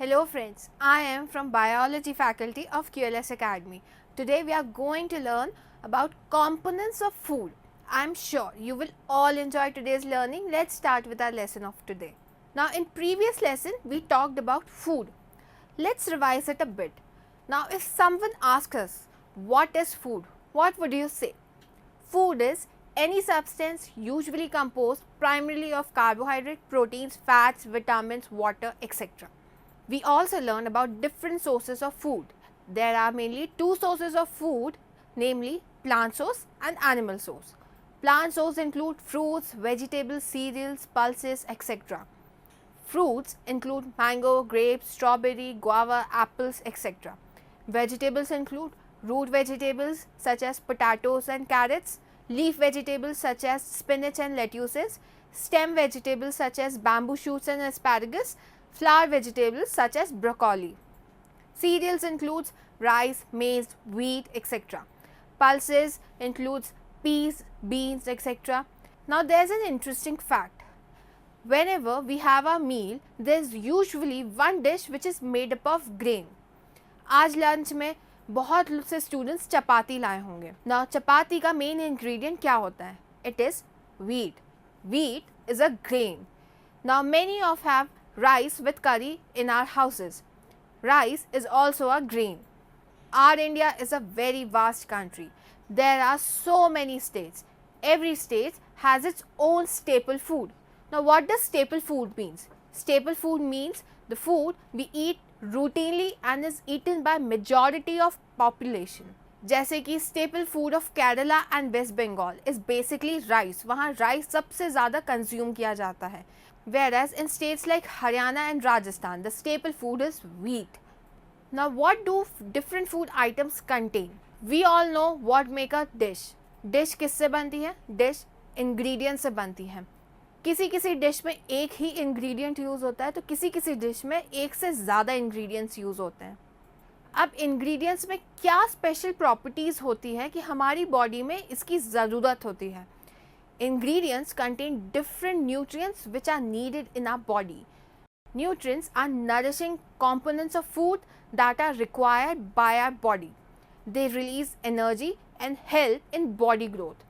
Hello friends, I am from Biology faculty of QLS Academy. Today we are going to learn about components of food. I am sure you will all enjoy today's learning. Let's start with our lesson of today. Now in previous lesson we talked about food. Let's revise it a bit. Now if someone asks us what is food, what would you say? Food is any substance usually composed primarily of carbohydrate, proteins, fats, vitamins, water, etc. We also learned about different sources of food. There are mainly two sources of food, namely plant source and animal source. Plant source include fruits, vegetables, cereals, pulses, etc. Fruits include mango, grapes, strawberry, guava, apples, etc. Vegetables include root vegetables such as potatoes and carrots, leaf vegetables such as spinach and lettuces, stem vegetables such as bamboo shoots and asparagus, flower vegetables such as broccoli. Cereals includes rice, maize, wheat, etc. Pulses includes peas, beans, etc. Now there is an interesting fact. Whenever we have a meal, there is usually one dish which is made up of grain. आज lunch में बहुत से students चपाती लाए होंगे. ना चपाती का main ingredient क्या होता है? It is wheat. Wheat is a grain. Now many of have rice with curry in our houses. Rice is also a grain. Our India is a very vast country. There are so many states. Every state has its own staple food. Now what does staple food means? Staple food means the food we eat routinely and is eaten by majority of population. जैसे कि staple food of Kerala and West Bengal is basically rice. वहाँ rice सबसे ज़्यादा consume किया जाता है. Whereas in states like Haryana and Rajasthan, the staple food is wheat. Now what do different food items contain? We all know what make a dish. Dish किससे बनती है? Dish ingredient से बनती है. किसी किसी डिश में एक ही इंग्रेडिएंट यूज़ होता है तो किसी किसी डिश में एक से ज़्यादा इंग्रेडिएंट्स यूज़ होते हैं. अब इंग्रेडिएंट्स में क्या स्पेशल प्रॉपर्टीज़ होती है कि हमारी बॉडी में इसकी ज़रूरत होती है. Ingredients contain different nutrients which are needed in our body. Nutrients are nourishing components of food that are required by our body. They release energy and help in body growth.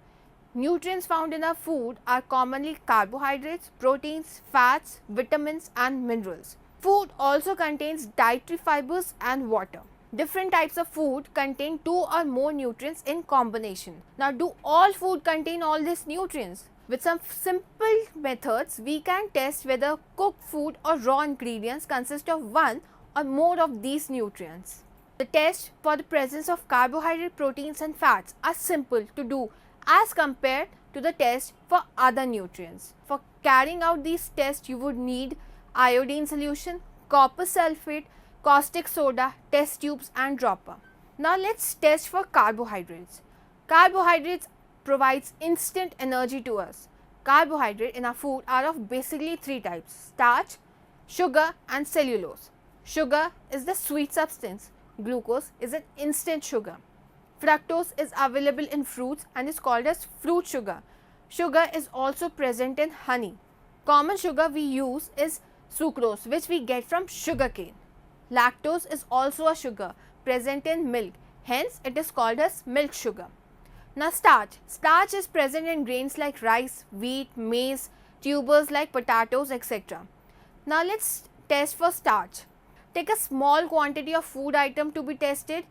Nutrients found in our food are commonly carbohydrates, proteins, fats, vitamins and minerals. Food also contains dietary fibers and water. Different types of food contain two or more nutrients in combination. Now, do all food contain all these nutrients? With some simple methods, we can test whether cooked food or raw ingredients consist of one or more of these nutrients. The test for the presence of carbohydrate, proteins and fats are simple to do as compared to the test for other nutrients. For carrying out these tests, you would need iodine solution, copper sulfate, caustic soda, test tubes and dropper. Now let's test for carbohydrates. Carbohydrates provides instant energy to us. Carbohydrate in our food are of basically three types: starch, sugar and cellulose. Sugar is the sweet substance. Glucose is an instant sugar. Fructose is available in fruits and is called as fruit sugar. Sugar is also present in honey. Common sugar we use is sucrose, which we get from sugarcane. Lactose is also a sugar present in milk, hence it is called as milk sugar. Now starch. Starch is present in grains like rice, wheat, maize, tubers like potatoes, etc. Now let's test for starch. Take a small quantity of food item to be tested.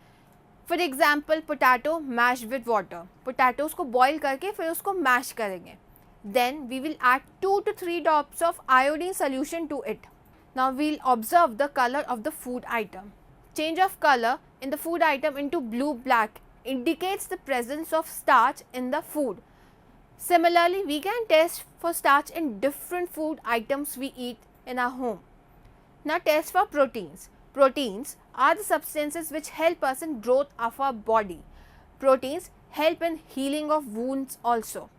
For example, potato mashed with water. Potatoes को boil करके फिर उसको mash करेंगे. Then we will add 2 to 3 drops of iodine solution to it. Now we will observe the color of the food item. Change of color in the food item into blue-black indicates the presence of starch in the food. Similarly, we can test for starch in different food items we eat in our home. Now test for proteins. Proteins are the substances which help us in growth of our body. Proteins help in healing of wounds also.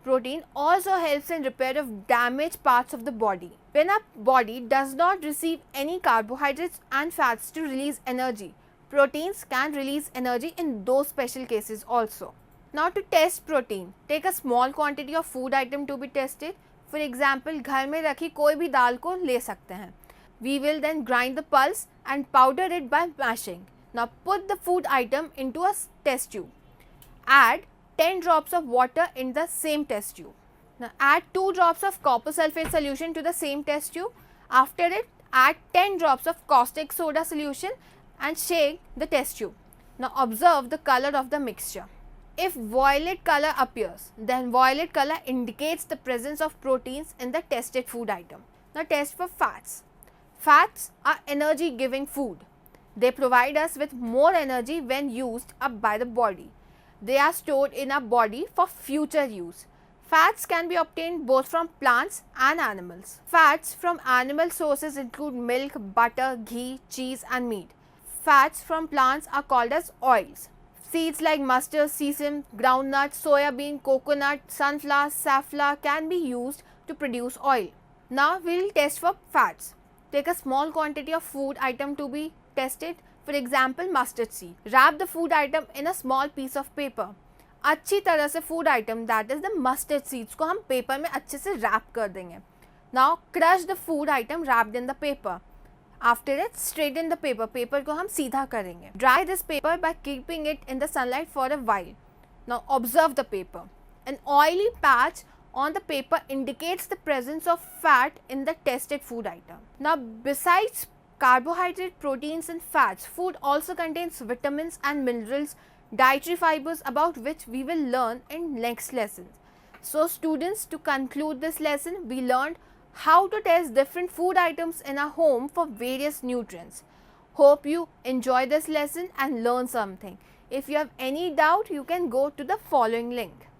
Protein also helps in repair of damaged parts of the body. When our body does not receive any carbohydrates and fats to release energy, proteins can release energy in those special cases also. Now to test protein, take a small quantity of food item to be tested. For example, घर में रखी कोई भी दाल को ले सकते हैं. We will then grind the pulse and powder it by mashing. Now put the food item into a test tube. Add 10 drops of water in the same test tube. Now add 2 drops of copper sulfate solution to the same test tube. After it, add 10 drops of caustic soda solution and shake the test tube. Now observe the color of the mixture. If violet color appears, then violet color indicates the presence of proteins in the tested food item. Now test for fats. Fats are energy giving food. They provide us with more energy when used up by the body. They are stored in our body for future use. Fats can be obtained both from plants and animals. Fats from animal sources include milk, butter, ghee, cheese and meat. Fats from plants are called as oils. Seeds like mustard, sesame, groundnut, soya bean, coconut, sunflower, safflower can be used to produce oil. Now we will test for fats. Take a small quantity of food item to be tested. For example, mustard seed. Wrap the food item in a small piece of paper. अच्छी तरह से food item that is the mustard seeds को हम paper में अच्छे से wrap कर देंगे. Now crush the food item wrapped in the paper. After it straighten the paper. Paper को हम सीधा करेंगे. Dry this paper by keeping it in the sunlight for a while. Now observe the paper. An oily patch on the paper indicates the presence of fat in the tested food item. Now besides carbohydrate, proteins and fats, food also contains vitamins and minerals, dietary fibers about which we will learn in next lesson. So students, to conclude this lesson, we learned how to test different food items in our home for various nutrients. Hope you enjoy this lesson and learn something. If you have any doubt, you can go to the following link.